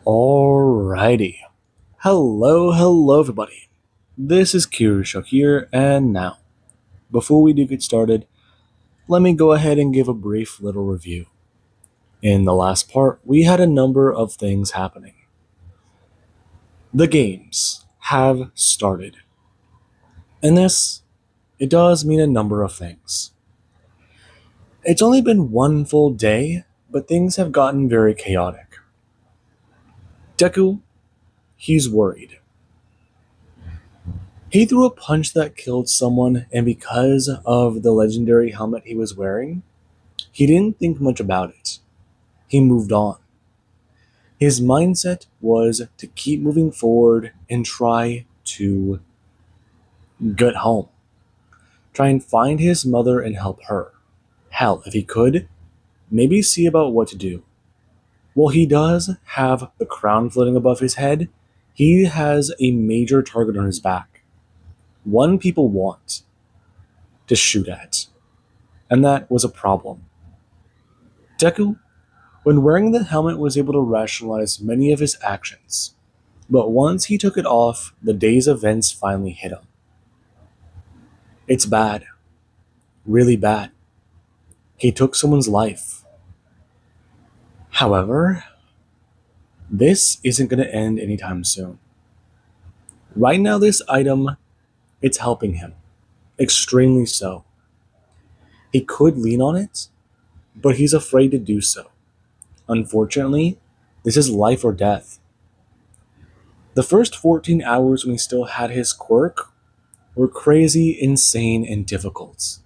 Alrighty. Hello everybody. This is Kirusho here, and now, before we do get started, let me go ahead and give a brief little review. In the last part, we had a number of things happening. The games have started. And this, it does mean a number of things. It's only been one full day, but things have gotten very chaotic. Deku, he's worried. He threw a punch that killed someone, and because of the legendary helmet he was wearing, he didn't think much about it. He moved on. His mindset was to keep moving forward and try to get home. Try and find his mother and help her. Hell, if he could, maybe see about what to do. While he does have the crown floating above his head, he has a major target on his back. One people want to shoot at. And that was a problem. Deku, when wearing the helmet, was able to rationalize many of his actions, but once he took it off, the day's events finally hit him. It's bad. Really bad. He took someone's life. However, this isn't going to end anytime soon. Right now, this item, it's helping him. Extremely so. He could lean on it, but he's afraid to do so. Unfortunately, this is life or death. The first 14 hours when he still had his quirk were crazy, insane, and difficult.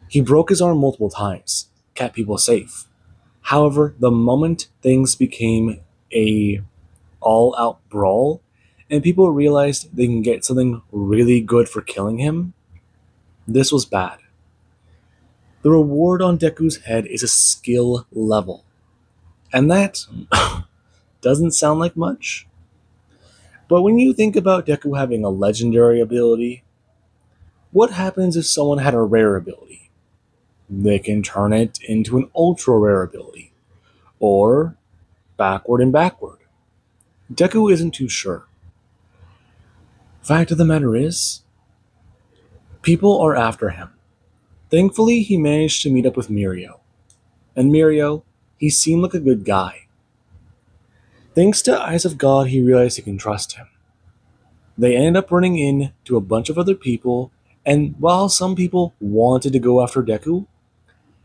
He broke his arm multiple times, kept people safe. However, the moment things became a all-out brawl, and people realized they can get something really good for killing him, this was bad. The reward on Deku's head is a skill level. And that doesn't sound like much. But when you think about Deku having a legendary ability, what happens if someone had a rare ability? They can turn it into an ultra rare ability, or backward and backward. Deku isn't too sure. Fact of the matter is, people are after him. Thankfully, he managed to meet up with Mirio. And Mirio, he seemed like a good guy. Thanks to Eyes of God, he realized he can trust him. They ended up running into a bunch of other people, and while some people wanted to go after Deku,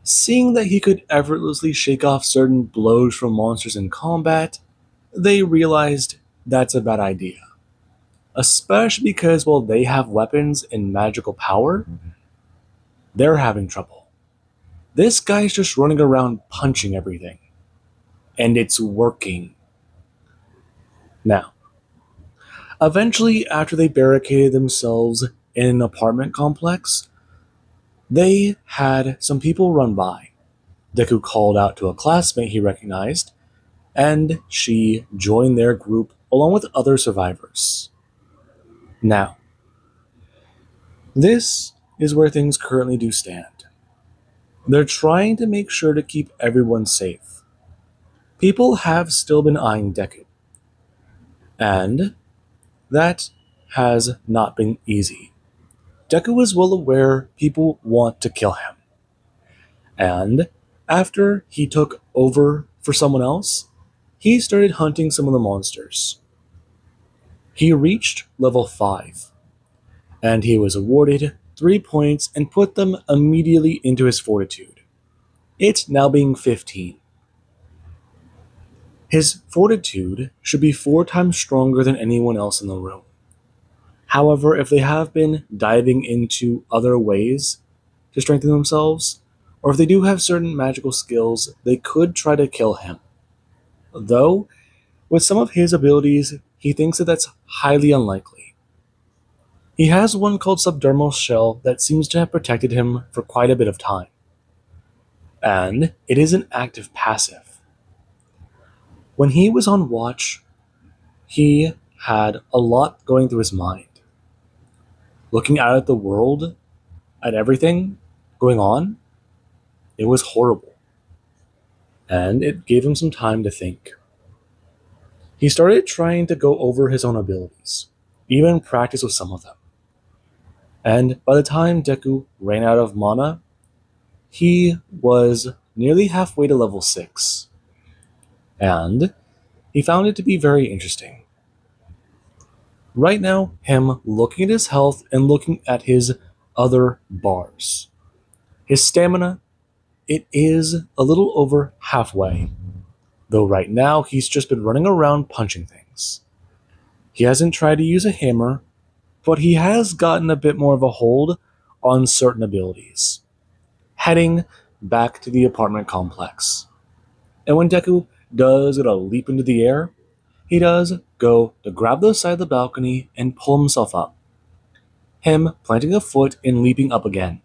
seeing that he could effortlessly shake off certain blows from monsters in combat, they realized that's a bad idea. Especially because while they have weapons and magical power, they're having trouble. This guy's just running around punching everything. And it's working. Now, eventually, after they barricaded themselves in an apartment complex, they had some people run by. Deku called out to a classmate he recognized, and she joined their group along with other survivors. Now, this is where things currently do stand. They're trying to make sure to keep everyone safe. People have still been eyeing Deku, and that has not been easy. Deku is well aware people want to kill him, and after he took over for someone else, he started hunting some of the monsters. He reached level 5, and he was awarded 3 points and put them immediately into his fortitude, it now being 15. His fortitude should be 4 times stronger than anyone else in the room. However, if they have been diving into other ways to strengthen themselves, or if they do have certain magical skills, they could try to kill him. Though, with some of his abilities, he thinks that that's highly unlikely. He has one called Subdermal Shell that seems to have protected him for quite a bit of time. And it is an active passive. When he was on watch, he had a lot going through his mind. Looking out at the world, at everything going on, it was horrible. And it gave him some time to think. He started trying to go over his own abilities, even practice with some of them. And by the time Deku ran out of mana, he was nearly halfway to level 6. And he found it to be very interesting. Right now, him looking at his health and looking at his other bars. His stamina, it is a little over halfway. Though right now, he's just been running around punching things. He hasn't tried to use a hammer, but he has gotten a bit more of a hold on certain abilities. Heading back to the apartment complex. And when Deku does get a leap into the air, he does go to grab the side of the balcony and pull himself up. Him planting a foot and leaping up again.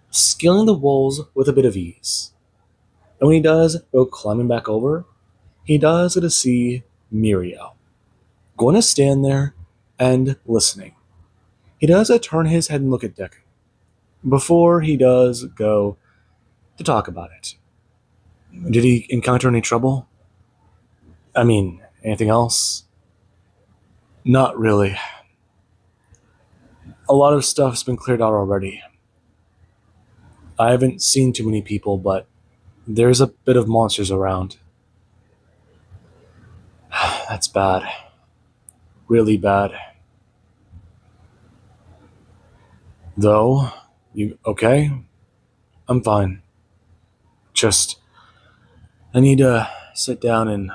Scaling the walls with a bit of ease. And when he does go climbing back over, he does get to see Mirio. Going to stand there and listening. He does turn his head and look at Deku. Before he does go to talk about it. Did he encounter any trouble? I mean, anything else? Not really. A lot of stuff's been cleared out already. I haven't seen too many people, but there's a bit of monsters around. That's bad. Really bad. Though, you okay? I'm fine. Just, I need to sit down and,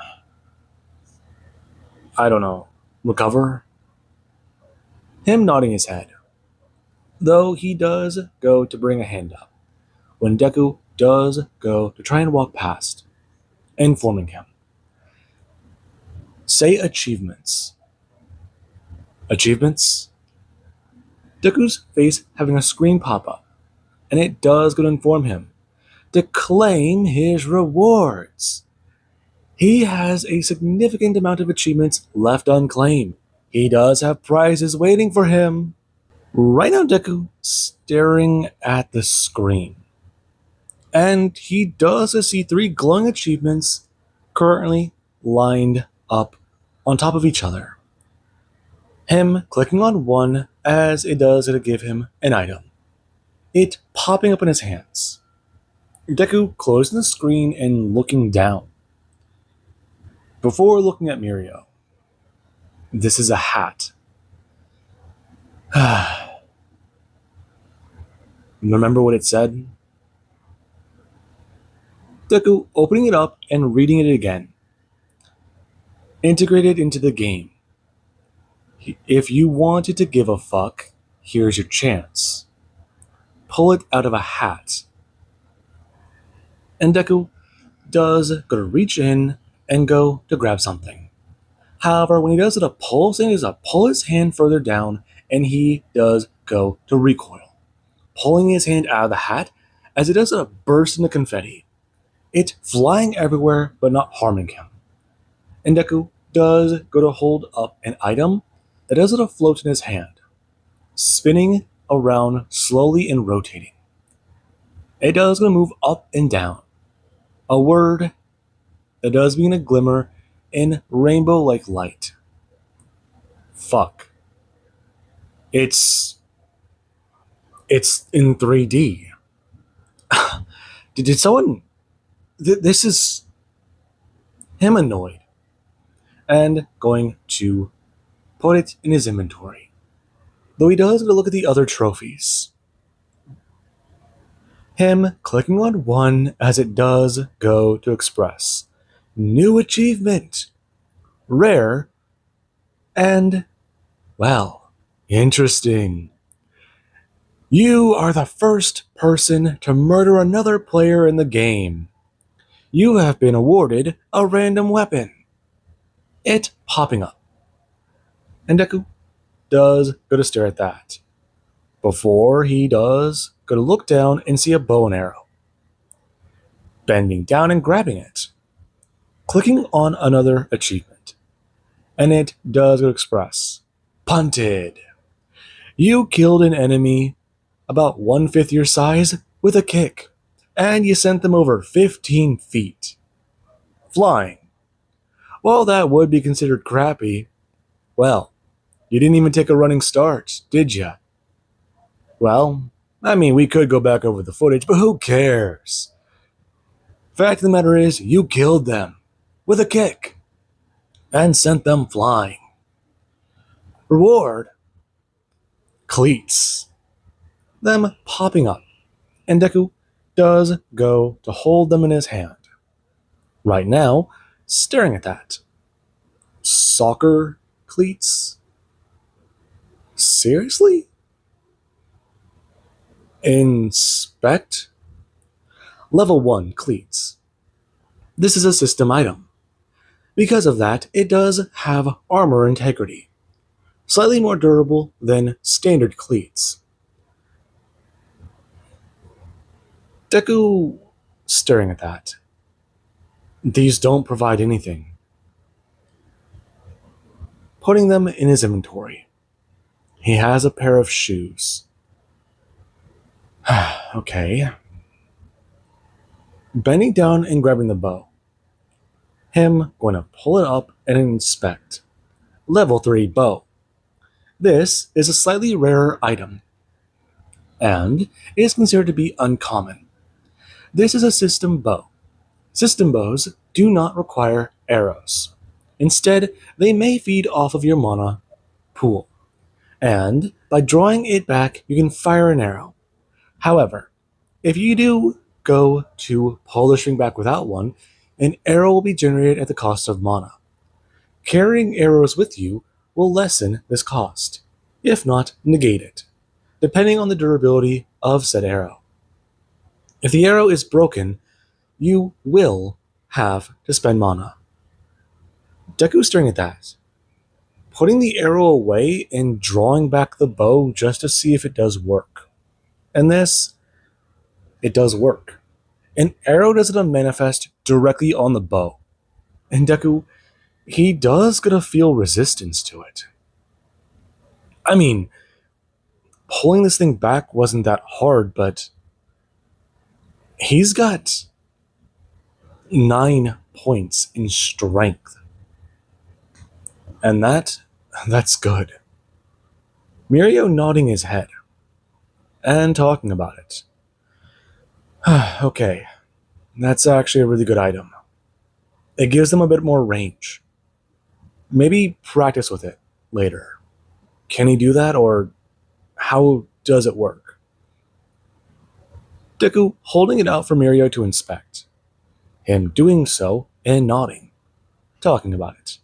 I don't know, recover? Him nodding his head. Though he does go to bring a hand up. When Deku does go to try and walk past, informing him. Say achievements. Achievements? Deku's face having a screen pop up, and it does go to inform him to claim his rewards. He has a significant amount of achievements left unclaimed. He does have prizes waiting for him. Right now, Deku staring at the screen. And he does see 3 glowing achievements currently lined up on top of each other. Him clicking on one as it does to give him an item. It popping up in his hands. Deku closing the screen and looking down. Before looking at Mirio. This is a hat. Remember what it said? Deku opening it up and reading it again. Integrated into the game. If you wanted to give a fuck, here's your chance. Pull it out of a hat. And Deku does go to reach in and go to grab something. However, when he does it, he does pull his hand further down, and he does go to recoil, pulling his hand out of the hat as it does burst into confetti. It flying everywhere but not harming him. And Deku does go to hold up an item that does float in his hand, spinning around slowly and rotating. It does go to move up and down. A word that does begin to glimmer in rainbow-like light. Fuck. It's in 3D. Did someone... This is him annoyed. And going to put it in his inventory. Though he does go to look at the other trophies. Him clicking on one as it does go to express. New achievement. Rare. And, well, interesting. You are the first person to murder another player in the game. You have been awarded a random weapon. It popping up. And Deku does go to stare at that. Before he does go to look down and see a bow and arrow. Bending down and grabbing it. Clicking on another achievement. And it does go to express. Punted. You killed an enemy about 1/5 your size with a kick. And you sent them over 15 feet. Flying. While that would be considered crappy, well, you didn't even take a running start, did ya? Well, I mean, we could go back over the footage, but who cares? Fact of the matter is, you killed them with a kick and sent them flying. Reward? Cleats. Them popping up, and Deku does go to hold them in his hand. Right now, staring at that. Soccer cleats? Seriously? Inspect? Level 1 cleats. This is a system item. Because of that, it does have armor integrity, slightly more durable than standard cleats. Deku staring at that. These don't provide anything. Putting them in his inventory. He has a pair of shoes. Okay. Bending down and grabbing the bow. Him going to pull it up and inspect. Level 3 bow. This is a slightly rarer item, and is considered to be uncommon. This is a system bow. System bows do not require arrows. Instead, they may feed off of your mana pool, and by drawing it back, you can fire an arrow. However, if you do go to pull the string back without one, an arrow will be generated at the cost of mana. Carrying arrows with you will lessen this cost, if not negate it, depending on the durability of said arrow. If the arrow is broken, you will have to spend mana. Deku staring at that, putting the arrow away and drawing back the bow just to see if it does work. And this, it does work. An arrow doesn't manifest directly on the bow. And Deku, he does gonna feel resistance to it. I mean, pulling this thing back wasn't that hard, but he's got 9 points in strength. And that's good. Mirio nodding his head and talking about it. Okay, that's actually a really good item. It gives them a bit more range. Maybe practice with it later. Can he do that, or how does it work? Deku holding it out for Mirio to inspect. Him doing so and nodding, talking about it.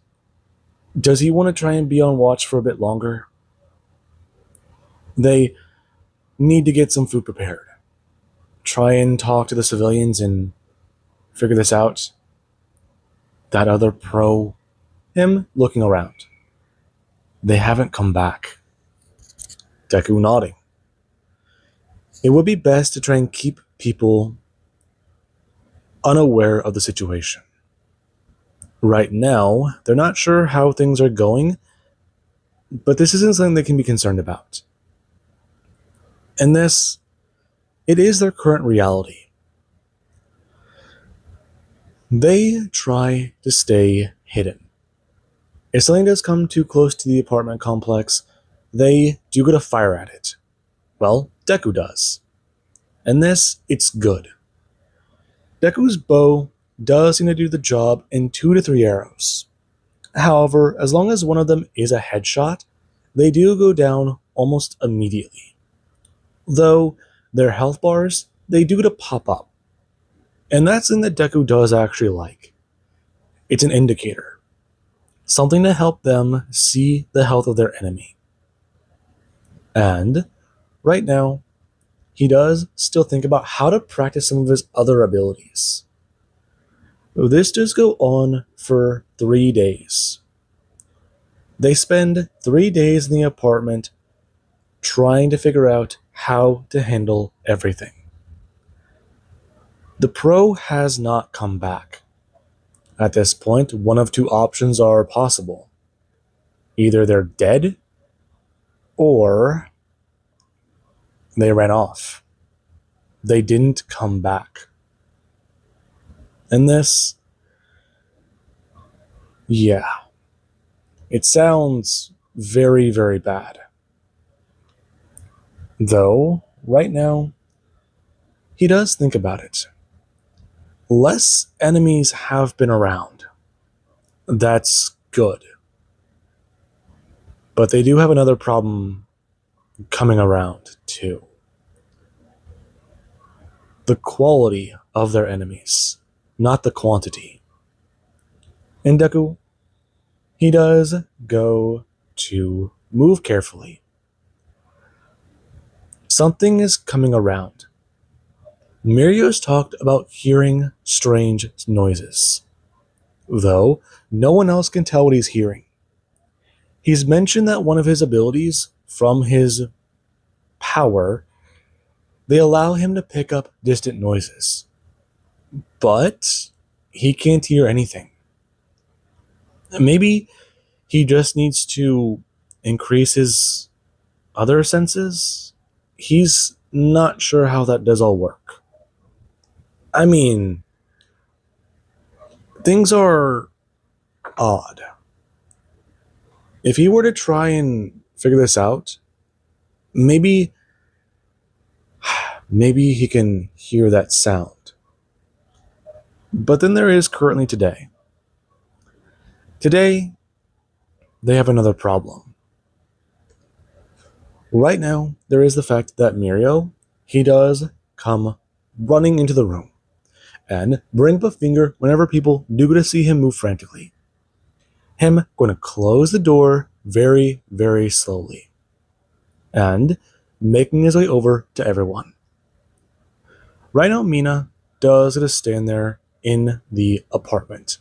Does he want to try and be on watch for a bit longer? They need to get some food prepared. Try and talk to the civilians and figure this out. That other pro, him looking around. They haven't come back. Deku nodding. It would be best to try and keep people unaware of the situation. Right now, they're not sure how things are going, but this isn't something they can be concerned about. And this, it is their current reality. They try to stay hidden. If something does come too close to the apartment complex, they do get a fire at it. Well, Deku does. And this, it's good. Deku's bow does seem to do the job in 2 to 3 arrows. However, as long as one of them is a headshot, they do go down almost immediately. Though their health bars, they do to pop up. And that's something that Deku does actually like. It's an indicator. Something to help them see the health of their enemy. And right now, he does still think about how to practice some of his other abilities. This does go on for 3 days. They spend 3 days in the apartment trying to figure out how to handle everything. The pro has not come back. At this point, one of 2 options are possible. Either they're dead, or they ran off. They didn't come back. And this, Yeah, it sounds very, very bad. Though, right now, he does think about it. Less enemies have been around. That's good. But they do have another problem coming around, too. The quality of their enemies, not the quantity. And Deku, he does go to move carefully. Something is coming around. Mirio's talked about hearing strange noises, though no one else can tell what he's hearing. He's mentioned that one of his abilities from his power, they allow him to pick up distant noises, but he can't hear anything. Maybe he just needs to increase his other senses. He's not sure how that does all work. I mean, things are odd. If he were to try and figure this out, maybe he can hear that sound. But then there is currently today. Today, they have another problem. Right now, there is the fact that Mirio, he does come running into the room and bring up a finger whenever people do get to see him move frantically. Him going to close the door very, very slowly and making his way over to everyone. Right now, Mina does get to stand there in the apartment.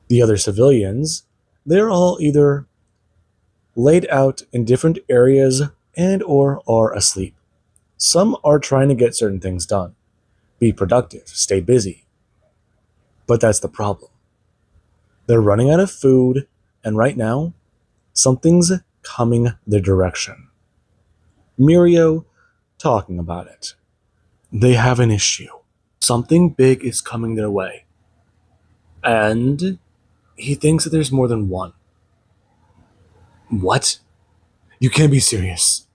The other civilians, they're all either laid out in different areas and or are asleep. Some are trying to get certain things done, be productive, stay busy. But that's the problem. They're running out of food, and right now, something's coming their direction. Mirio talking about it. They have an issue. Something big is coming their way. And he thinks that there's more than one. What? You can't be serious.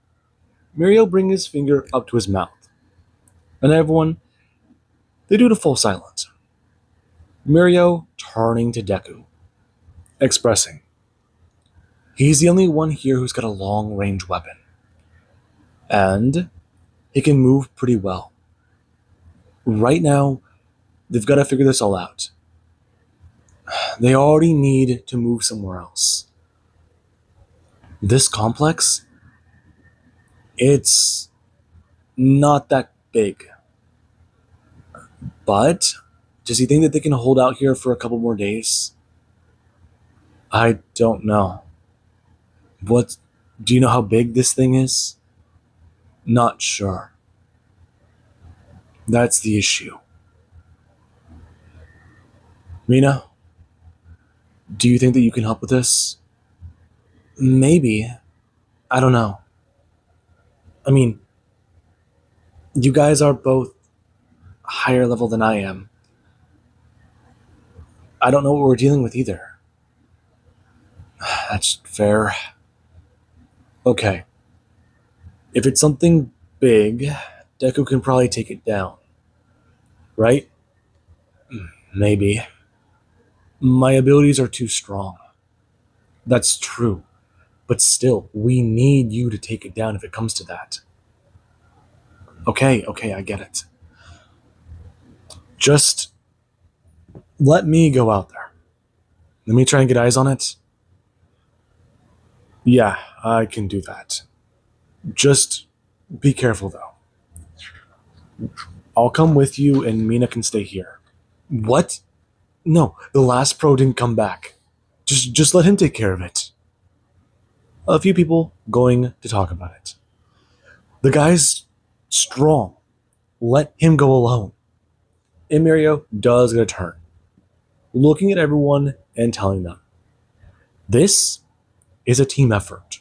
Mirio brings his finger up to his mouth. And everyone, they do it in full silence. Mirio turning to Deku, expressing, he's the only one here who's got a long range weapon. And he can move pretty well. Right now, they've got to figure this all out. They already need to move somewhere else. This complex, it's not that big. But does he think that they can hold out here for a couple more days? I don't know. What? Do you know how big this thing is? Not sure. That's the issue. Mina, do you think that you can help with this? Maybe. I don't know. I mean, you guys are both higher level than I am. I don't know what we're dealing with either. That's fair. Okay. If it's something big, Deku can probably take it down. Right? Maybe. My abilities are too strong. That's true. But still, we need you to take it down if it comes to that. Okay, I get it. Just let me go out there. Let me try and get eyes on it. Yeah, I can do that. Just be careful, though. I'll come with you and Mina can stay here. What? No, the last pro didn't come back. Just let him take care of it. A few people going to talk about it. The guy's strong. Let him go alone. And Mirio does get a turn, looking at everyone and telling them, this is a team effort.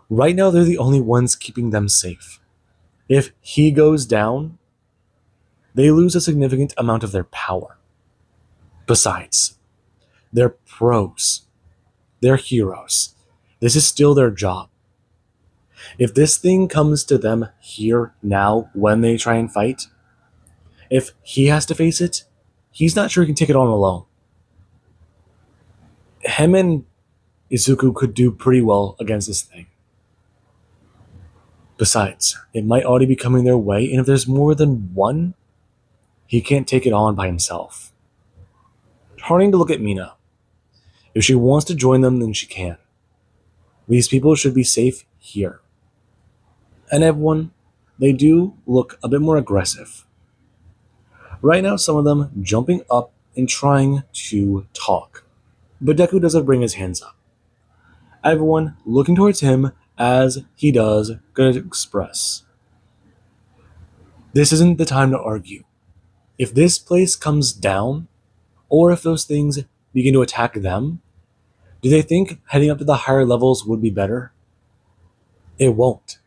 Right now, they're the only ones keeping them safe. If he goes down, they lose a significant amount of their power. Besides, They're pros. They're heroes. This is still their job. If this thing comes to them here, now, when they try and fight, if he has to face it, he's not sure he can take it on alone. Him and Izuku could do pretty well against this thing. Besides, it might already be coming their way, and if there's more than one, he can't take it on by himself. Turning to look at Mina. If she wants to join them, then she can. These people should be safe here. And everyone, they do look a bit more aggressive. Right now, some of them jumping up and trying to talk. But Deku doesn't bring his hands up. Everyone looking towards him as he does gonna express. This isn't the time to argue. If this place comes down, or if those things begin to attack them, do they think heading up to the higher levels would be better? It won't.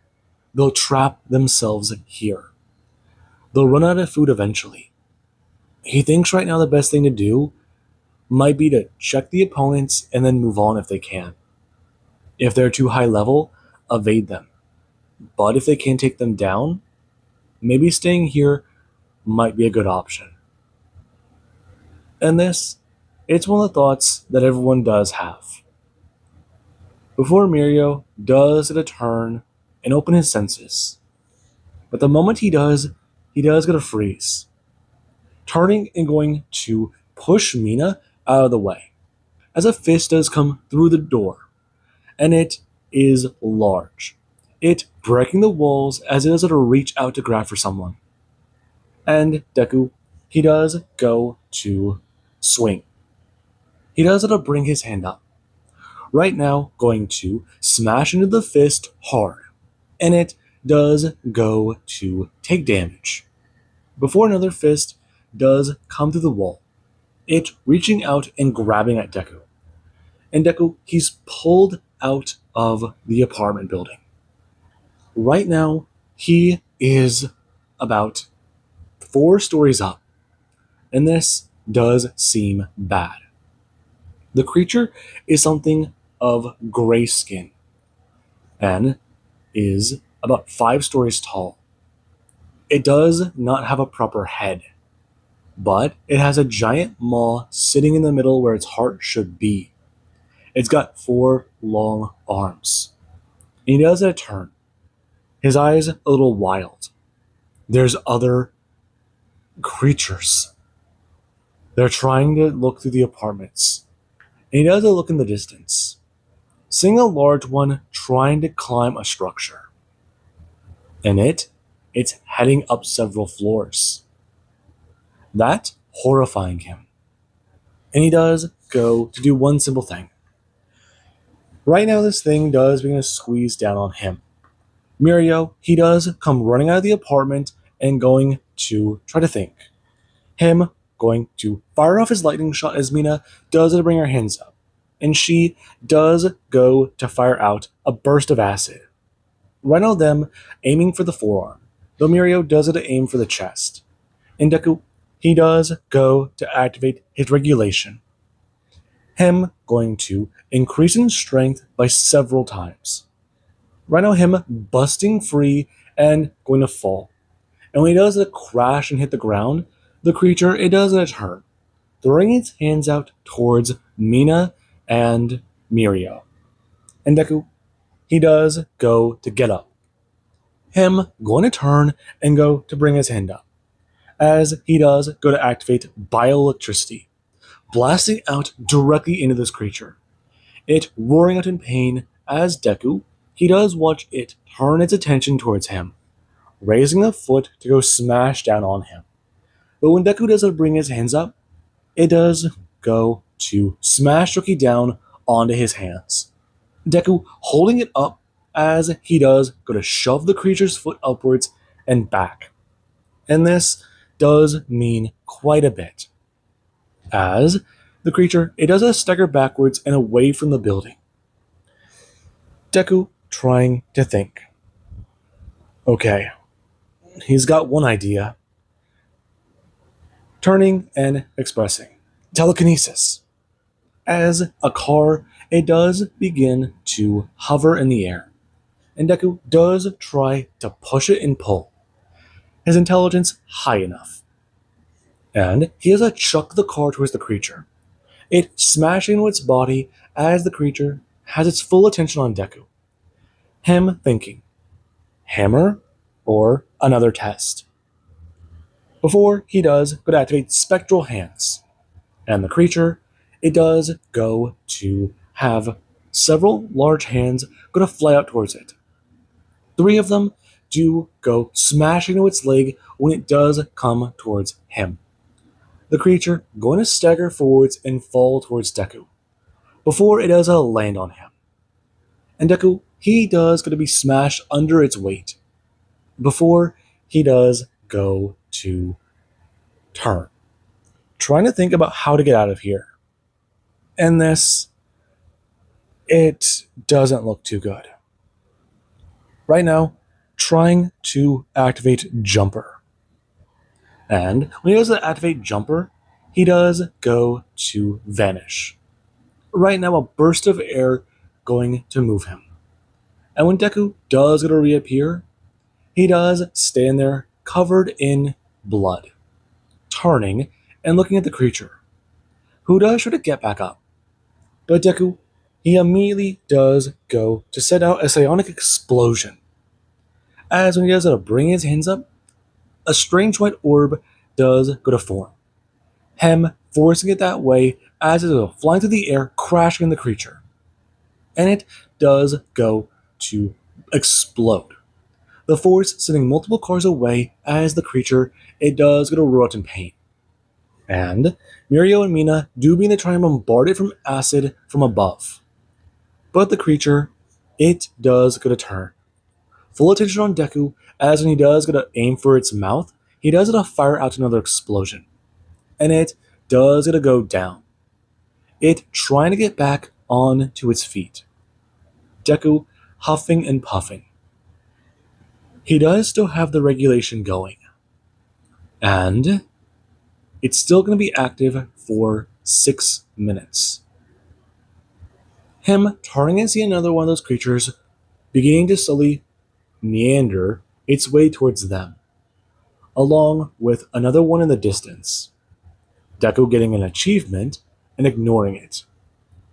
They'll trap themselves here. They'll run out of food eventually. He thinks right now the best thing to do might be to check the opponents and then move on if they can. If they're too high level, evade them. But if they can't take them down, maybe staying here might be a good option. And this, it's one of the thoughts that everyone does have. Before Mirio does get a turn and open his senses. But the moment he does get a freeze. Turning and going to push Mina out of the way. As a fist does come through the door. And it is large. It breaking the walls as it does to reach out to grab for someone. And Deku, he does go to swing. He does it to bring his hand up. Right now, going to smash into the fist hard. And it does go to take damage. Before another fist does come through the wall. It reaching out and grabbing at Deku. And Deku, he's pulled out of the apartment building. Right now, he is about 4 stories up. And this does seem bad. The creature is something of gray skin and is about 5 stories tall. It does not have a proper head, but it has a giant maw sitting in the middle where its heart should be. It's got 4 long arms. And he does a turn. His eyes a little wild. There's other creatures. They're trying to look through the apartments. And he does a look in the distance, seeing a large one trying to climb a structure. And it's heading up several floors. That horrifying him. And he does go to do one simple thing. Right now this thing does begin to squeeze down on him. Mirio, he does come running out of the apartment and going to try to think. Him going to fire off his lightning shot as Mina does it to bring her hands up. And she does go to fire out a burst of acid. Right now them aiming for the forearm, though Mirio does it to aim for the chest. And Deku, he does go to activate his regulation. Him going to increase in strength by several times. Right now him busting free and going to fall. And when he does a crash and hit the ground, the creature, it does a turn, throwing its hands out towards Mina and Mirio. And Deku, he does go to get up. Him going to turn and go to bring his hand up. As he does go to activate bioelectricity, blasting out directly into this creature. It roaring out in pain as Deku, he does watch it turn its attention towards him, raising the foot to go smash down on him. But when Deku does bring his hands up, it does go to smash Rookie down onto his hands. Deku holding it up as he does go to shove the creature's foot upwards and back. And this does mean quite a bit, as the creature, it does a stagger backwards and away from the building. Deku trying to think. Okay, he's got one idea. Turning and expressing. Telekinesis. As a car, it does begin to hover in the air, and Deku does try to push it and pull, his intelligence high enough. And he has to chuck the car towards the creature, it smashing into its body as the creature has its full attention on Deku. Him thinking, hammer or another test. Before he does go to activate Spectral Hands, and the creature, it does go to have several large hands go to fly out towards it. Three of them do go smashing into its leg when it does come towards him. The creature going to stagger forwards and fall towards Deku before it does land on him. And Deku, he does going to be smashed under its weight before he does go to turn, trying to think about how to get out of here. And this, it doesn't look too good. Right now, trying to activate Jumper. And when he does activate Jumper, he does go to vanish. Right now, a burst of air going to move him. And when Deku does go to reappear, he does stand there covered in blood, turning and looking at the creature, who does try to get back up. But Deku, he immediately does go to set out a psionic explosion. As when he does bring his hands up, a strange white orb does go to form, him forcing it that way as it is flying through the air, crashing in the creature. And it does go to explode, the force sending multiple cars away as the creature, it does go to roll out in pain. And Mirio and Mina do begin to try and bombard it from acid from above. But the creature, it does go to turn. Full attention on Deku, as when he does go to aim for its mouth, he does go to fire out another explosion. And it does go to go down, it trying to get back onto its feet. Deku huffing and puffing. He does still have the regulation going. And it's still going to be active for 6 minutes. Him turning and seeing another one of those creatures beginning to slowly meander its way towards them, along with another one in the distance. Deku getting an achievement and ignoring it,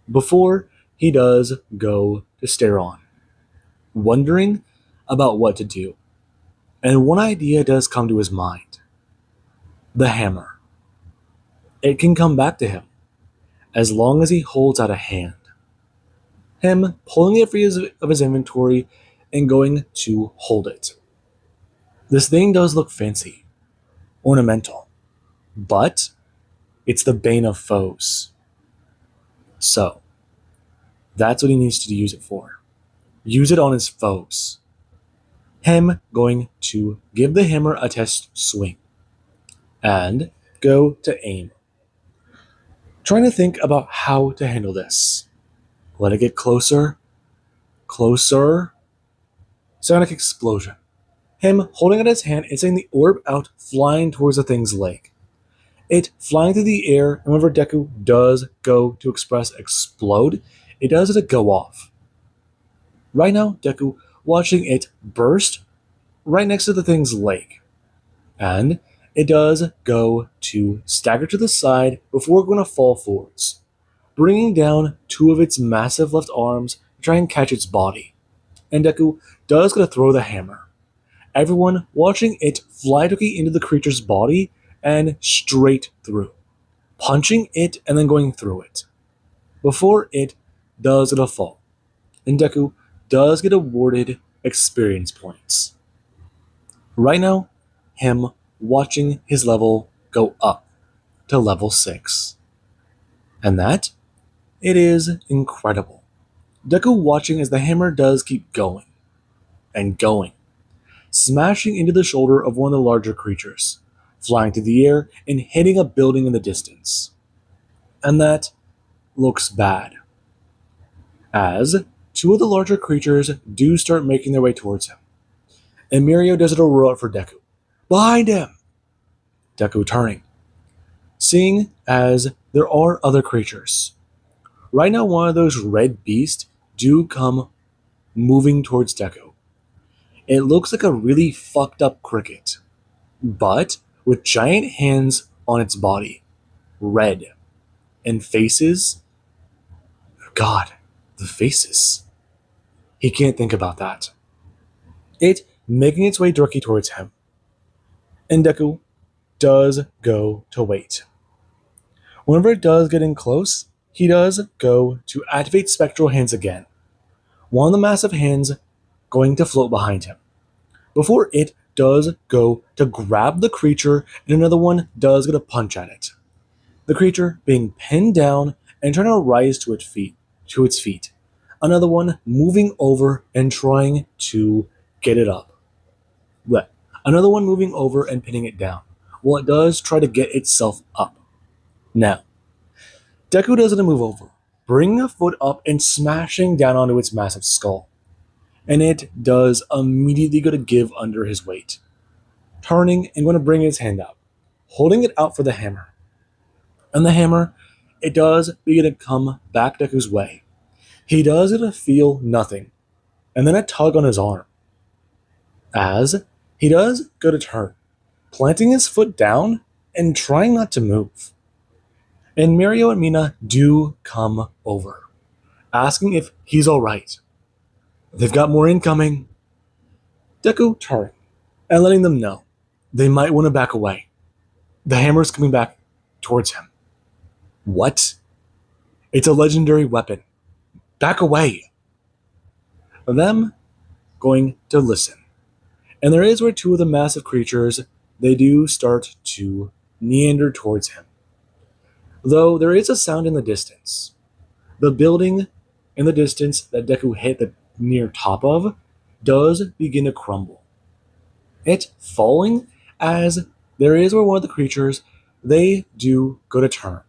before he does go to stare on, wondering about what to do. And one idea does come to his mind. The hammer. It can come back to him, as long as he holds out a hand. Him pulling it free of his inventory and going to hold it. This thing does look fancy, ornamental, but it's the bane of foes. So, that's what he needs to use it for. Use it on his foes. Him going to give the hammer a test swing and go to aim. Trying to think about how to handle this. Let it get closer, closer. Sonic explosion. Him holding out his hand and sending the orb out, flying towards the thing's leg. It flying through the air, and whenever Deku does go to express explode, it does it go off. Right now, Deku watching it burst right next to the thing's leg. And it does go to stagger to the side before going to fall forwards, bringing down two of its massive left arms to try and catch its body. And Deku does go to throw the hammer. Everyone watching it fly Toki into the creature's body and straight through, punching it and then going through it, before it does get a fall. And Deku does get awarded experience points. Right now, him watching his level go up to level 6. And that, it is incredible. Deku watching as the hammer does keep going and going, smashing into the shoulder of one of the larger creatures, flying through the air and hitting a building in the distance. And that looks bad, as two of the larger creatures do start making their way towards him. And Mirio does a roll out for Deku. Behind him! Deku turning, seeing as there are other creatures Right now, one of those red beasts do come moving towards Deku. It looks like a really fucked up cricket, but with giant hands on its body, red, and faces. God, the faces. He can't think about that. It making its way directly towards him. And Deku does go to wait. Whenever it does get in close, he does go to activate spectral hands again. One of the massive hands going to float behind him. Before it does go to grab the creature, and another one does get a punch at it. The creature being pinned down and trying to rise to its feet. Another one moving over and trying to get it up. But another one moving over and pinning it down. Well, it does try to get itself up. Now, Deku doesn't move over, bringing a foot up and smashing down onto its massive skull. And it does immediately go to give under his weight. Turning and going to bring his hand up, holding it out for the hammer. And the hammer, it does begin to come back Deku's way. He does get to feel nothing, and then a tug on his arm. As he does go to turn, planting his foot down and trying not to move. And Mirio and Mina do come over, asking if he's alright. They've got more incoming. Deku turning and letting them know they might want to back away. The hammer's coming back towards him. What? It's a legendary weapon. Back away. Them going to listen. And there is where two of the massive creatures, they do start to meander towards him. Though there is a sound in the distance. The building in the distance that Deku hit the near top of does begin to crumble. It falling as there is where one of the creatures, they do go to turn.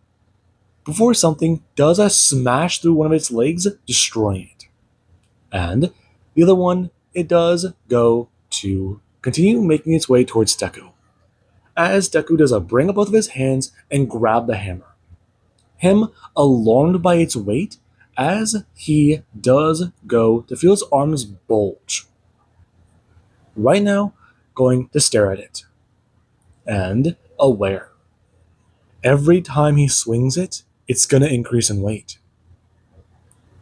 Before something does a smash through one of its legs, destroying it. And the other one, it does go to continue making its way towards Deku. As Deku does a bring up both of his hands and grab the hammer. Him alarmed by its weight as he does go to feel his arms bulge. Right now, going to stare at it. And aware. Every time he swings it, it's going to increase in weight.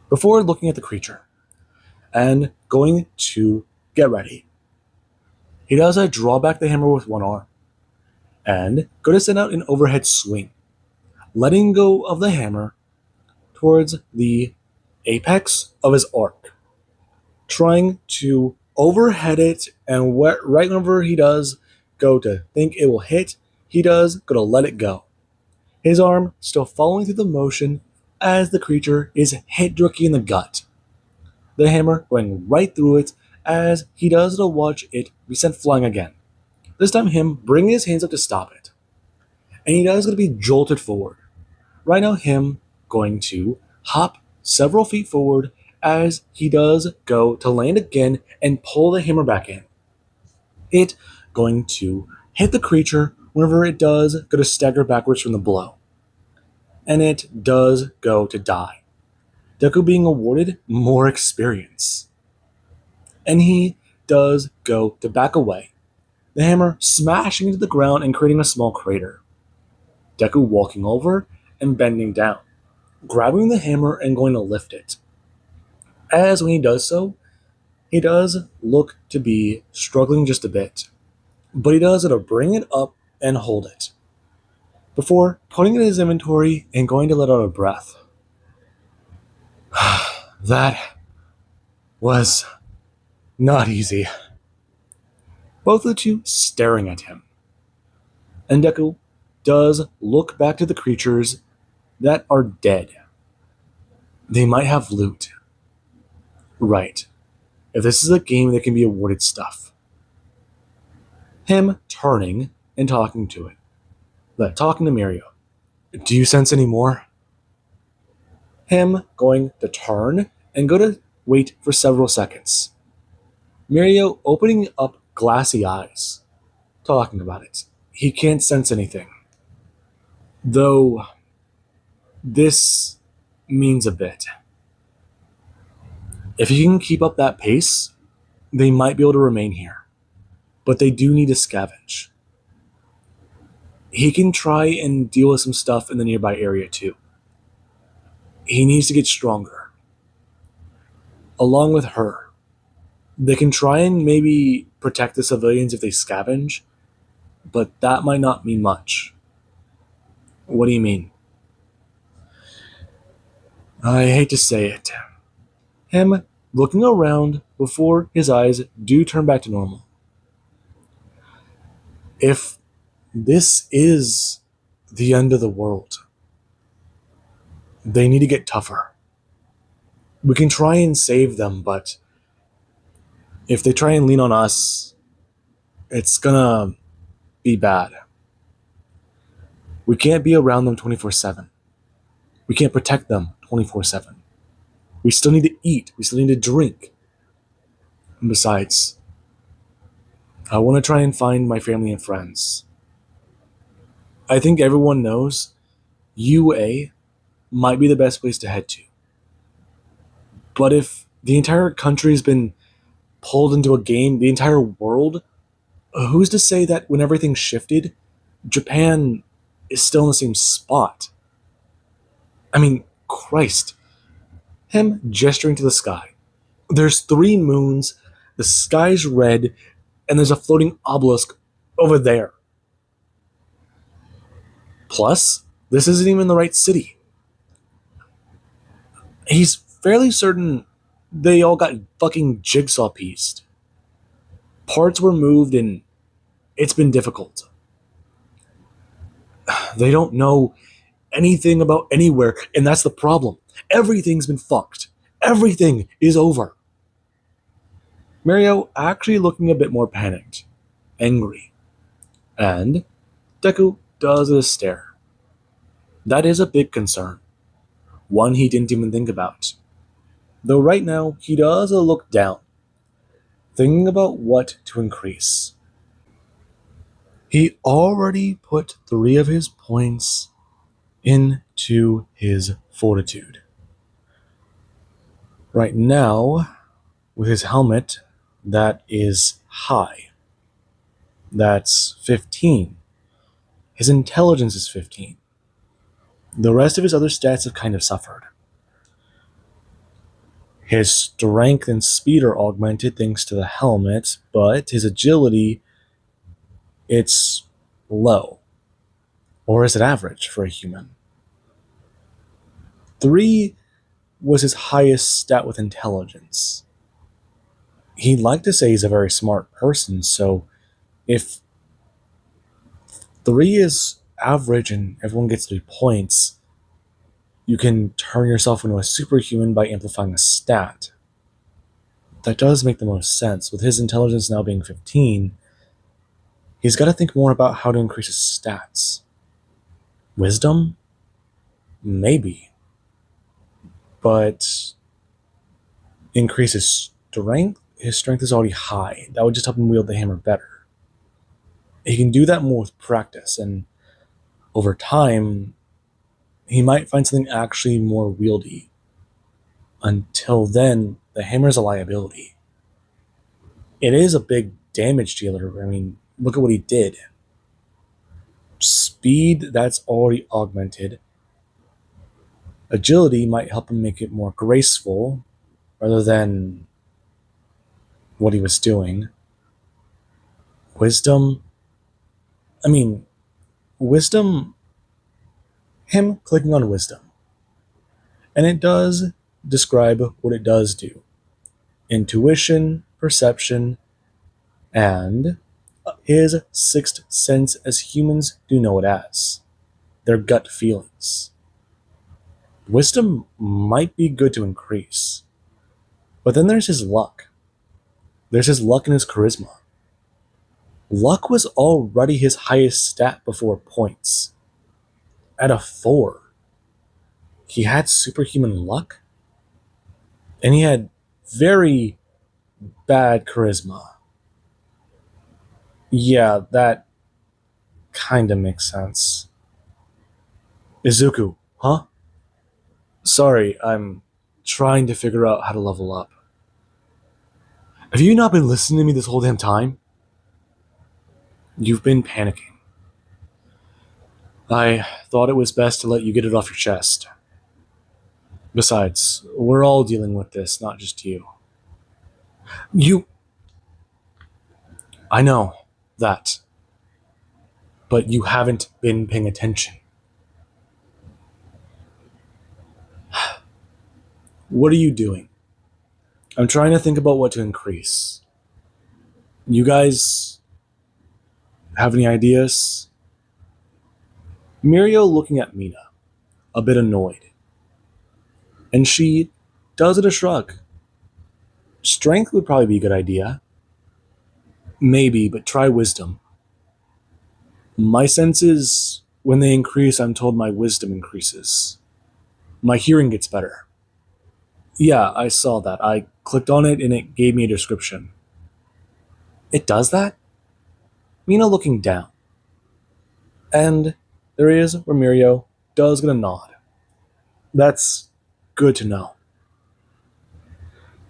Before looking at the creature and going to get ready, he does draw back the hammer with one arm and go to send out an overhead swing, letting go of the hammer towards the apex of his arc, trying to overhead it, and right whenever he does go to think it will hit, he does go to let it go. His arm still following through the motion as the creature is hit directly in the gut. The hammer going right through it as he does to watch it be sent flying again. This time him bringing his hands up to stop it. And he does going to be jolted forward. Right now him going to hop several feet forward as he does go to land again and pull the hammer back in. It going to hit the creature whenever it does go to stagger backwards from the blow. And it does go to die. Deku being awarded more experience. And he does go to back away. The hammer smashing into the ground and creating a small crater. Deku walking over and bending down, grabbing the hammer and going to lift it. As when he does so, he does look to be struggling just a bit. But he does it to bring it up and hold it, before putting it in his inventory and going to let out a breath. That was not easy. Both of the two staring at him. And Deku does look back to the creatures that are dead. They might have loot. Right. If this is a game that can be awarded stuff. Him turning and talking to it. Talking to Mirio. Do you sense any more? Him going to turn and go to wait for several seconds. Mirio opening up glassy eyes, talking about it. He can't sense anything. Though this means a bit. If he can keep up that pace, they might be able to remain here, but they do need to scavenge. He can try and deal with some stuff in the nearby area too. He needs to get stronger. Along with her, they can try and maybe protect the civilians if they scavenge, but that might not mean much. What do you mean? I hate to say it. Him looking around before his eyes do turn back to normal. If this is the end of the world, they need to get tougher. We can try and save them, but if they try and lean on us, it's gonna be bad. We can't be around them 24/7. We can't protect them 24/7. We still need to eat. We still need to drink. And besides, I want to try and find my family and friends. I think everyone knows UA might be the best place to head to. But if the entire country has been pulled into a game, the entire world, who's to say that when everything shifted, Japan is still in the same spot? I mean, Christ. Him gesturing to the sky. There's 3 moons, the sky's red, and there's a floating obelisk over there. Plus, this isn't even the right city. He's fairly certain they all got fucking jigsaw pieced. Parts were moved and it's been difficult. They don't know anything about anywhere, and that's the problem. Everything's been fucked. Everything is over. Mario actually looking a bit more panicked, angry. And Deku does a stare. That is a big concern. One he didn't even think about. Though right now, he does a look down, thinking about what to increase. He already put 3 of his points into his fortitude. Right now, with his helmet, that is high. That's 15. His intelligence is 15. The rest of his other stats have kind of suffered. His strength and speed are augmented thanks to the helmet, but his agility, it's low. Or is it average for a human? 3 was his highest stat with intelligence. He'd like to say he's a very smart person, so if 3 is average and everyone gets 3 points, you can turn yourself into a superhuman by amplifying a stat. That does make the most sense. With his intelligence now being 15, he's got to think more about how to increase his stats. Wisdom? Maybe. But increase his strength? His strength is already high. That would just help him wield the hammer better. He can do that more with practice, and over time, he might find something actually more wieldy. Until then, the hammer is a liability. It is a big damage dealer. I mean, look at what he did. Speed, that's already augmented. Agility might help him make it more graceful rather than what he was doing. Wisdom, wisdom, him clicking on wisdom. And it does describe what it does do. Intuition, perception, and his 6th sense as humans do know it as. Their gut feelings. Wisdom might be good to increase. But then there's his luck. There's his luck and his charisma. Luck was already his highest stat before points. At a 4. He had superhuman luck. And he had very bad charisma. Yeah, that kinda makes sense. Izuku, huh? Sorry, I'm trying to figure out how to level up. Have you not been listening to me this whole damn time? You've been panicking. I thought it was best to let you get it off your chest. Besides, we're all dealing with this, not just you. You. I know that, but you haven't been paying attention. What are you doing? I'm trying to think about what to increase. You guys have any ideas? Muriel looking at Mina, a bit annoyed. And she does it a shrug. Strength would probably be a good idea. Maybe, but try wisdom. My sense is when they increase, I'm told my wisdom increases. My hearing gets better. Yeah, I saw that. I clicked on it and it gave me a description. It does that? Mina looking down. And there is where Mirio does get a nod. That's good to know.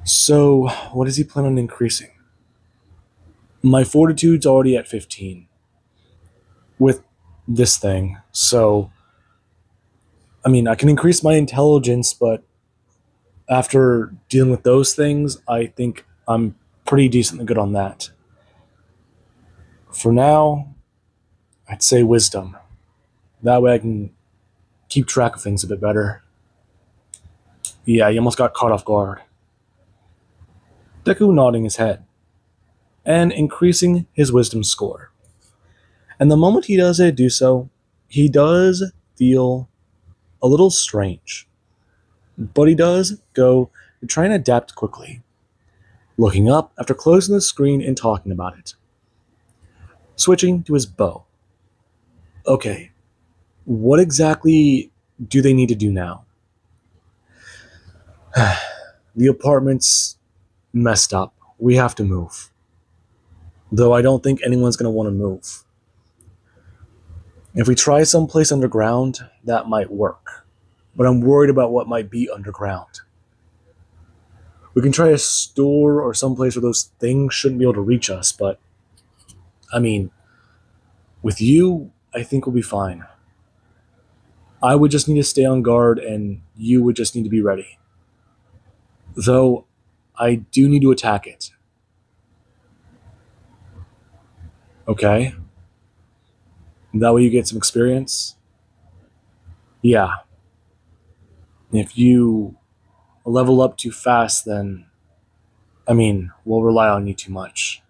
So, what does he plan on increasing? My fortitude's already at 15 with this thing, so I mean, I can increase my intelligence, but after dealing with those things, I think I'm pretty decently good on that. For now, I'd say wisdom. That way I can keep track of things a bit better. Yeah, he almost got caught off guard. Deku nodding his head and increasing his wisdom score. And the moment he does do so, he does feel a little strange. But he does go to try and adapt quickly, looking up after closing the screen and talking about it. Switching to his bow. Okay, what exactly do they need to do now? The apartment's messed up. We have to move. Though I don't think anyone's going to want to move. If we try someplace underground, that might work. But I'm worried about what might be underground. We can try a store or someplace where those things shouldn't be able to reach us, but I mean, with you, I think we'll be fine. I would just need to stay on guard and you would just need to be ready. Though, I do need to attack it. Okay? That way you get some experience? Yeah. If you level up too fast, then, I mean, we'll rely on you too much.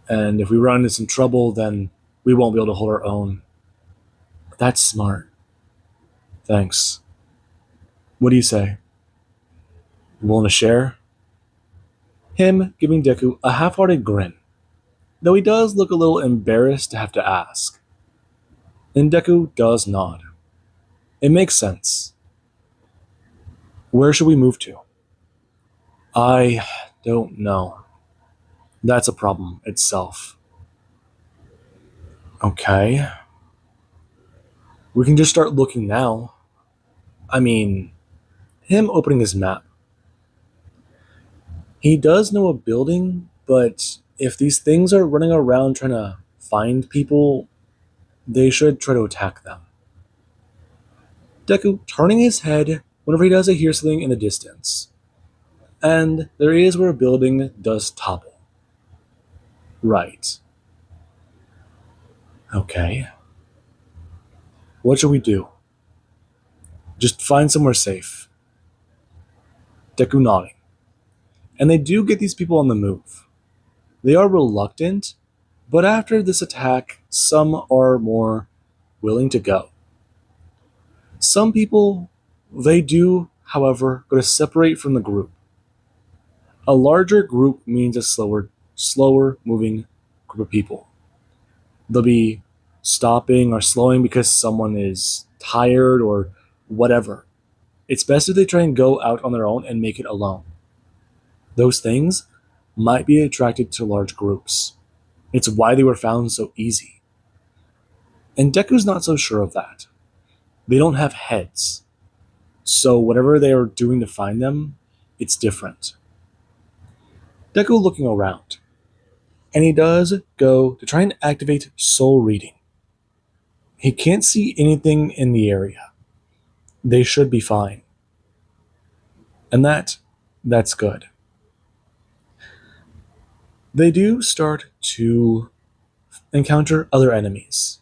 And if we run into some trouble, then we won't be able to hold our own. That's smart. Thanks. What do you say? You willing to share? Him giving Deku a half-hearted grin, though he does look a little embarrassed to have to ask. And Deku does nod. It makes sense. Where should we move to? I don't know. That's a problem itself. Okay. We can just start looking now. I mean, him opening his map. He does know a building, but if these things are running around trying to find people, they should try to attack them. Deku turning his head whenever he does hear something in the distance. And there is where a building does topple. Right. Okay. What should we do? Just find somewhere safe. Deku nodding. And they do get these people on the move. They are reluctant, but after this attack, some are more willing to go. Some people, they do, however, go to separate from the group. A larger group means a slower moving group of people. They'll be stopping or slowing because someone is tired or whatever. It's best if they try and go out on their own and make it alone. Those things might be attracted to large groups. It's why they were found so easy. And Deku's not so sure of that. They don't have heads. So whatever they are doing to find them, it's different. Deku looking around, and he does go to try and activate soul reading. He can't see anything in the area. They should be fine. And that's good. They do start to encounter other enemies,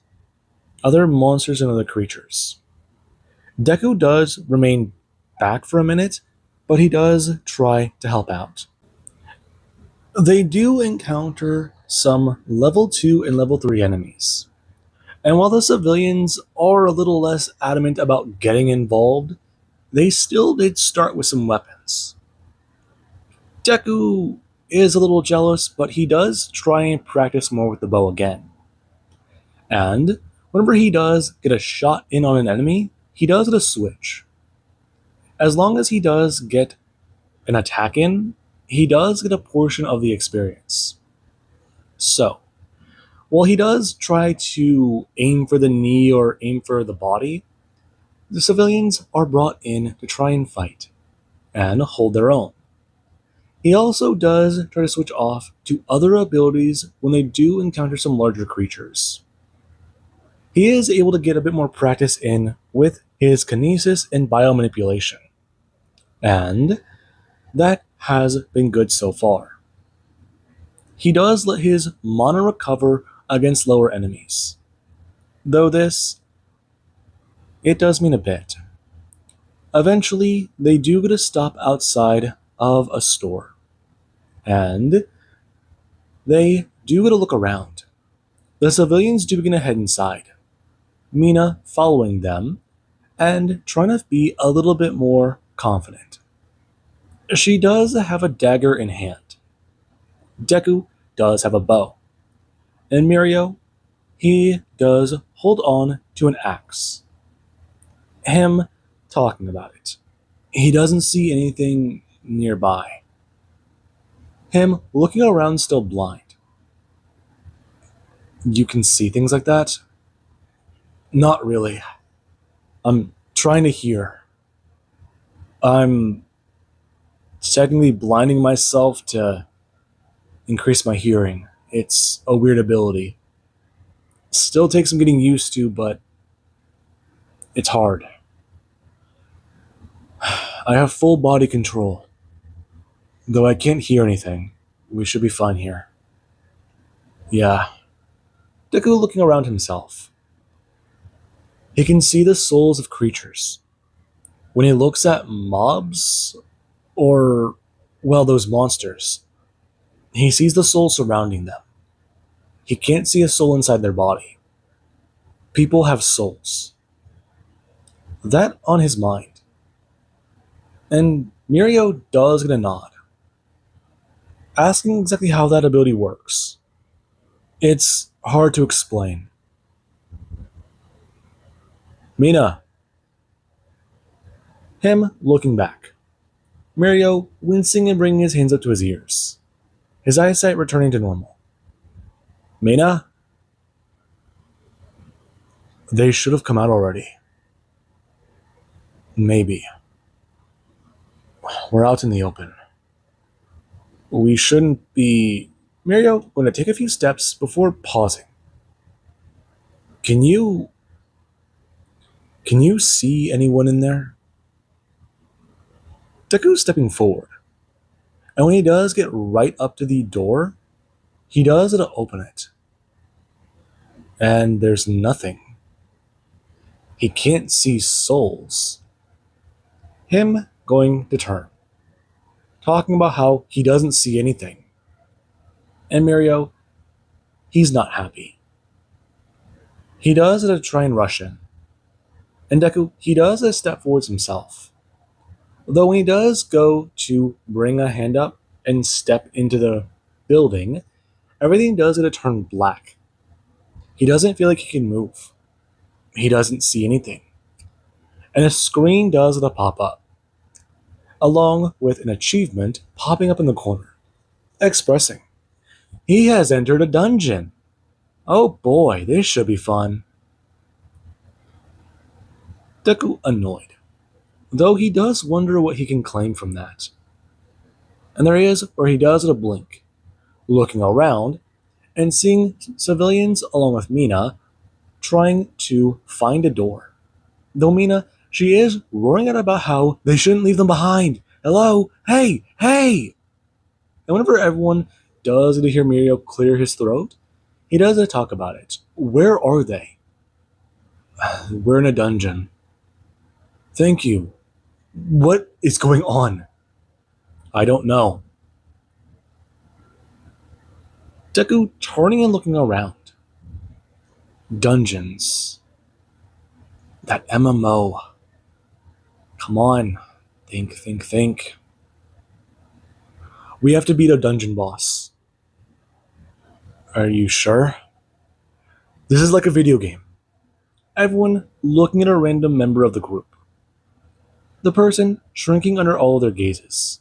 other monsters and other creatures. Deku does remain back for a minute, but he does try to help out. They do encounter some level 2 and level 3 enemies. And while the civilians are a little less adamant about getting involved, they still did start with some weapons. Deku is a little jealous, but he does try and practice more with the bow again. And whenever he does get a shot in on an enemy, he does it a switch. As long as he does get an attack in, he does get a portion of the experience. So, while he does try to aim for the knee or aim for the body, the civilians are brought in to try and fight and hold their own. He also does try to switch off to other abilities when they do encounter some larger creatures. He is able to get a bit more practice in with his kinesis and biomanipulation, and that has been good so far. He does let his mana recover against lower enemies, though it does mean a bit. Eventually, they do get a stop outside of a store, and they do get a look around. The civilians do begin to head inside, Mina following them and trying to be a little bit more confident. She does have a dagger in hand. Deku does have a bow. And Mirio, he does hold on to an axe. Him talking about it. He doesn't see anything nearby. Him looking around still blind. You can see things like that? Not really. I'm trying to hear. I'm technically blinding myself to increase my hearing. It's a weird ability. Still takes some getting used to, but it's hard. I have full body control. Though I can't hear anything, we should be fine here. Yeah. Deku looking around himself. He can see the souls of creatures. When he looks at mobs, or, well, those monsters, he sees the soul surrounding them. He can't see a soul inside their body. People have souls. That on his mind. And Mirio does get a nod, asking exactly how that ability works. It's hard to explain. Mina. Him looking back. Mirio wincing and bringing his hands up to his ears, his eyesight returning to normal. Mina? They should have come out already. Maybe. We're out in the open. We shouldn't be... Mirio going to take a few steps before pausing. Can you see anyone in there? Deku's stepping forward, and when he does get right up to the door, he does open it. And there's nothing. He can't see souls. Him going to turn, talking about how he doesn't see anything. And Mirio, he's not happy. He does try and rush in. And Deku, he does step forwards himself. Though when he does go to bring a hand up and step into the building, everything does turn black. He doesn't feel like he can move. He doesn't see anything. And a screen does pop up, along with an achievement popping up in the corner, expressing, he has entered a dungeon. Oh boy, this should be fun. Deku annoyed, though he does wonder what he can claim from that. And there he is where he does at a blink, looking around and seeing civilians along with Mina trying to find a door. Though Mina, she is roaring out about how they shouldn't leave them behind. Hello? Hey! Hey! And whenever everyone does to hear Mirio clear his throat, he does talk about it. Where are they? We're in a dungeon. Thank you. What is going on? I don't know. Deku turning and looking around. Dungeons. That MMO. Come on. Think, think, think. We have to beat a dungeon boss. Are you sure? This is like a video game. Everyone looking at a random member of the group. The person shrinking under all of their gazes.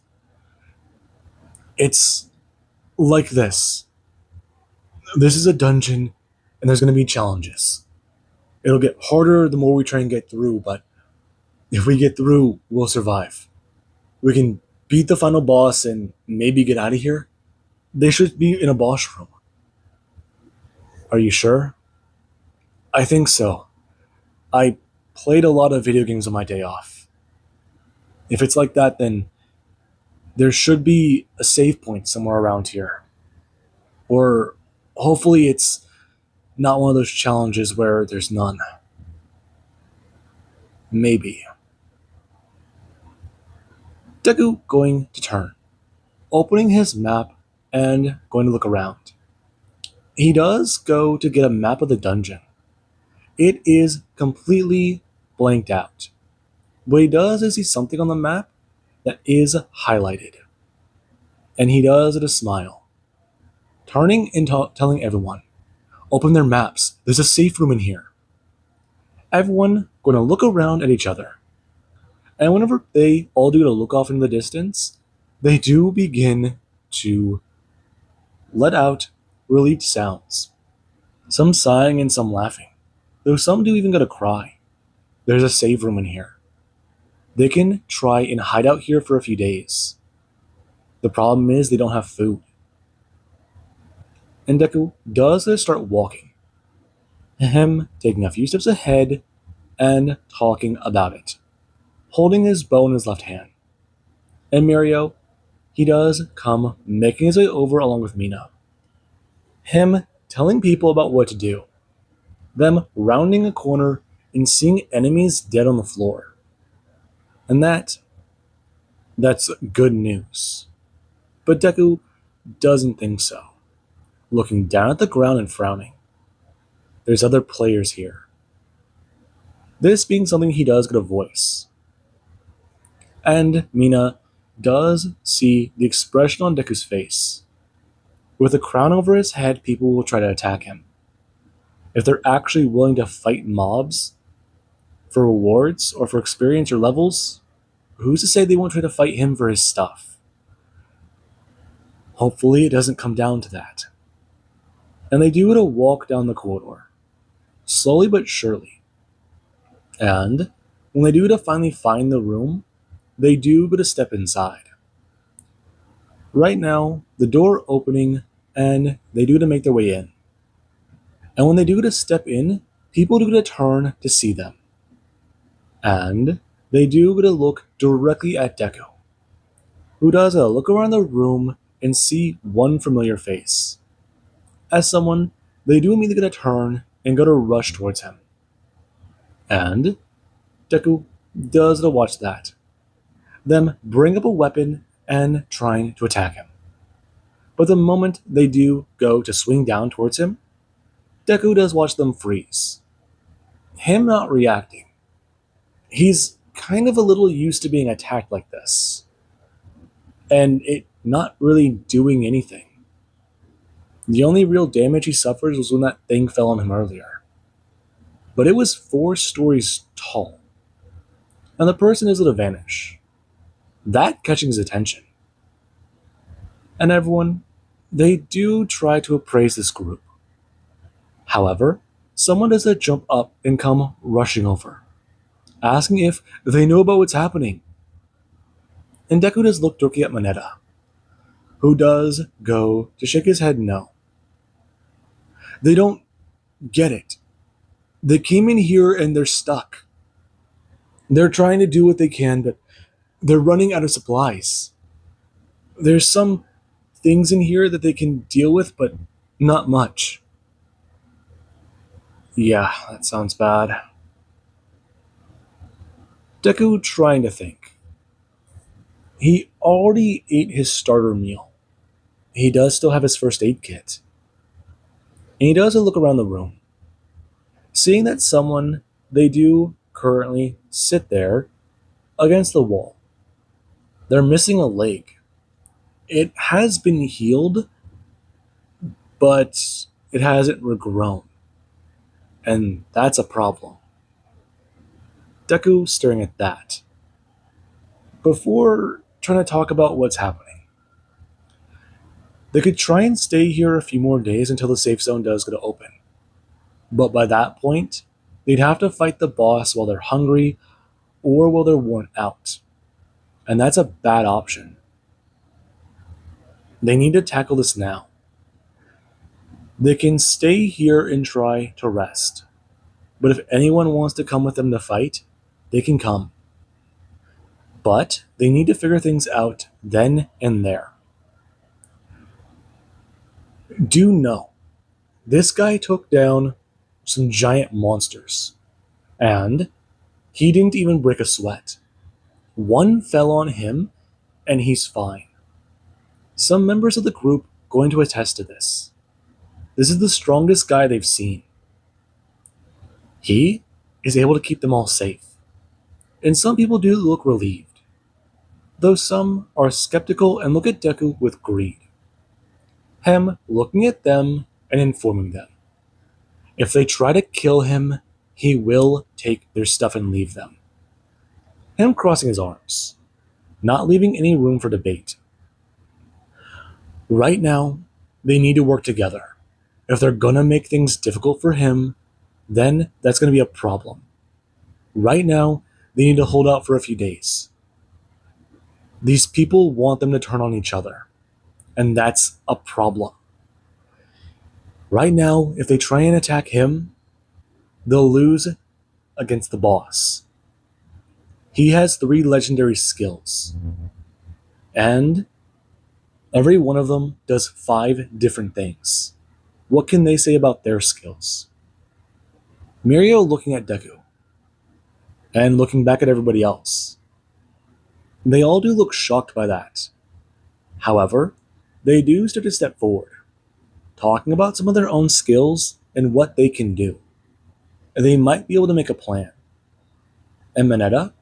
It's like this. This is a dungeon, and there's going to be challenges. It'll get harder the more we try and get through, but if we get through, we'll survive. We can beat the final boss and maybe get out of here. They should be in a boss room. Are you sure? I think so. I played a lot of video games on my day off. If it's like that, then there should be a save point somewhere around here. Or hopefully it's not one of those challenges where there's none. Maybe. Deku going to turn, opening his map and going to look around. He does go to get a map of the dungeon. It is completely blanked out. What he does is see something on the map that is highlighted. And he does it a smile. Turning and telling everyone, open their maps, there's a safe room in here. Everyone going to look around at each other. And whenever they all do to look off into the distance, they do begin to let out relieved sounds. Some sighing and some laughing. Though some do even go to cry. There's a save room in here. They can try and hide out here for a few days. The problem is they don't have food. And Deku does start walking. Him taking a few steps ahead and talking about it. Holding his bow in his left hand. And Mirio, he does come making his way over along with Mina. Him telling people about what to do. Them rounding a corner and seeing enemies dead on the floor. And that's good news. But Deku doesn't think so. Looking down at the ground and frowning. There's other players here. This being something he does get a voice. And Mina does see the expression on Deku's face. With a crown over his head, people will try to attack him. If they're actually willing to fight mobs for rewards or for experience or levels, who's to say they won't try to fight him for his stuff? Hopefully it doesn't come down to that. And they do it a walk down the corridor, slowly but surely. And when they do to finally find the room, they do but a step inside. Right now, the door opening and they do to make their way in. And when they do to step in, people do to turn to see them. And they do to look directly at Deku, who does a look around the room and see one familiar face. As someone, they do immediately get a turn and go to rush towards him. And Deku does to watch that. Them bring up a weapon and trying to attack him. But the moment they do go to swing down towards him, Deku does watch them freeze. Him not reacting. He's kind of a little used to being attacked like this. And it not really doing anything. The only real damage he suffers was when that thing fell on him earlier. But it was 4 stories tall. And the person is to vanish. That catching his attention. And everyone, they do try to appraise this group. However, someone does jump up and come rushing over. asking if they know about what's happening. And Deku does look dorky at Mineta, who does go to shake his head no. They don't get it. They came in here and they're stuck. They're trying to do what they can, but they're running out of supplies. There's some things in here that they can deal with, but not much. Yeah, that sounds bad. Deku trying to think. He already ate his starter meal. He does still have his first aid kit. And he does a look around the room. Seeing that someone, they do currently sit there against the wall. They're missing a leg. It has been healed, but it hasn't regrown. And that's a problem. Deku staring at that. Before trying to talk about what's happening. They could try and stay here a few more days until the safe zone does go to open. But by that point, they'd have to fight the boss while they're hungry or while they're worn out. And that's a bad option. They need to tackle this now. They can stay here and try to rest. But if anyone wants to come with them to fight, they can come. But they need to figure things out then and there. Do know, this guy took down some giant monsters. And he didn't even break a sweat. One fell on him, and he's fine. Some members of the group going to attest to this. This is the strongest guy they've seen. He is able to keep them all safe. And some people do look relieved, though some are skeptical and look at Deku with greed. Him looking at them and informing them. If they try to kill him, he will take their stuff and leave them. Him crossing his arms, not leaving any room for debate. Right now, they need to work together. If they're gonna make things difficult for him, then that's gonna be a problem. Right now, they need to hold out for a few days. These people want them to turn on each other, and that's a problem. Right now, if they try and attack him, they'll lose against the boss. He has 3 legendary skills, and every one of them does 5 different things. What can they say about their skills? Mirio looking at Deku, and looking back at everybody else. They all do look shocked by that. However, they do start to step forward, talking about some of their own skills and what they can do. They might be able to make a plan. And Mineta,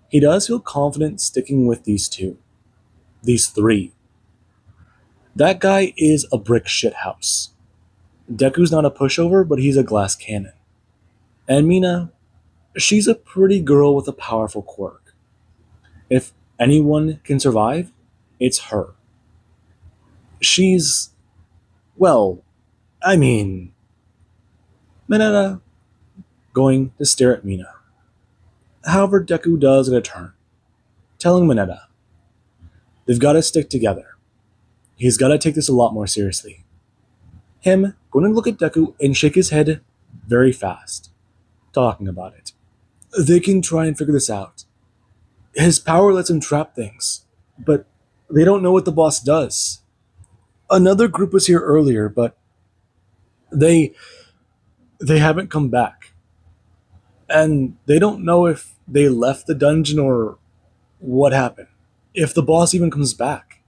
he does feel confident sticking with these 2. These 3. That guy is a brick shithouse. Deku's not a pushover, but he's a glass cannon. And Mina, she's a pretty girl with a powerful quirk. If anyone can survive, it's her. She's, well, Mineta going to stare at Mina. However, Deku does in a turn, telling Mineta, they've got to stick together. He's got to take this a lot more seriously. Him going to look at Deku and shake his head very fast, talking about it. They can try and figure this out. His power lets him trap things, but they don't know what the boss does. Another group was here earlier, but they haven't come back. And they don't know if they left the dungeon or what happened. If the boss even comes back.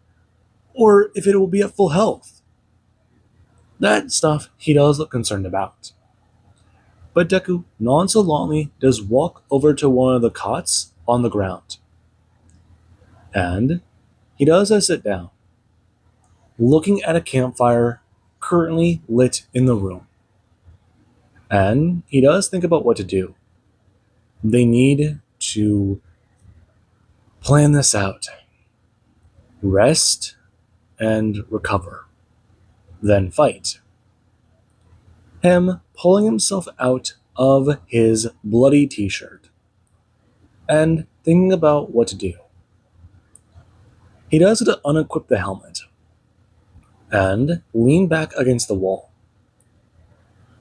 Or if it will be at full health. That stuff he does look concerned about. But Deku nonchalantly does walk over to one of the cots on the ground. And he does sit down, looking at a campfire currently lit in the room. And he does think about what to do. They need to plan this out. Rest and recover. Then fight. Him pulling himself out of his bloody t-shirt. and thinking about what to do. He does to unequip the helmet and lean back against the wall.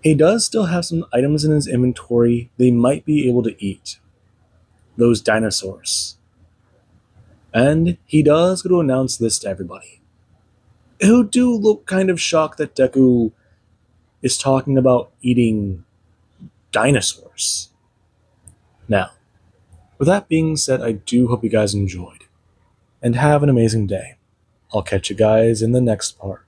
He does still have some items in his inventory they might be able to eat. Those dinosaurs. And he does go to announce this to everybody, who do look kind of shocked that Deku is talking about eating dinosaurs. Now, with that being said, I do hope you guys enjoyed, and have an amazing day. I'll catch you guys in the next part.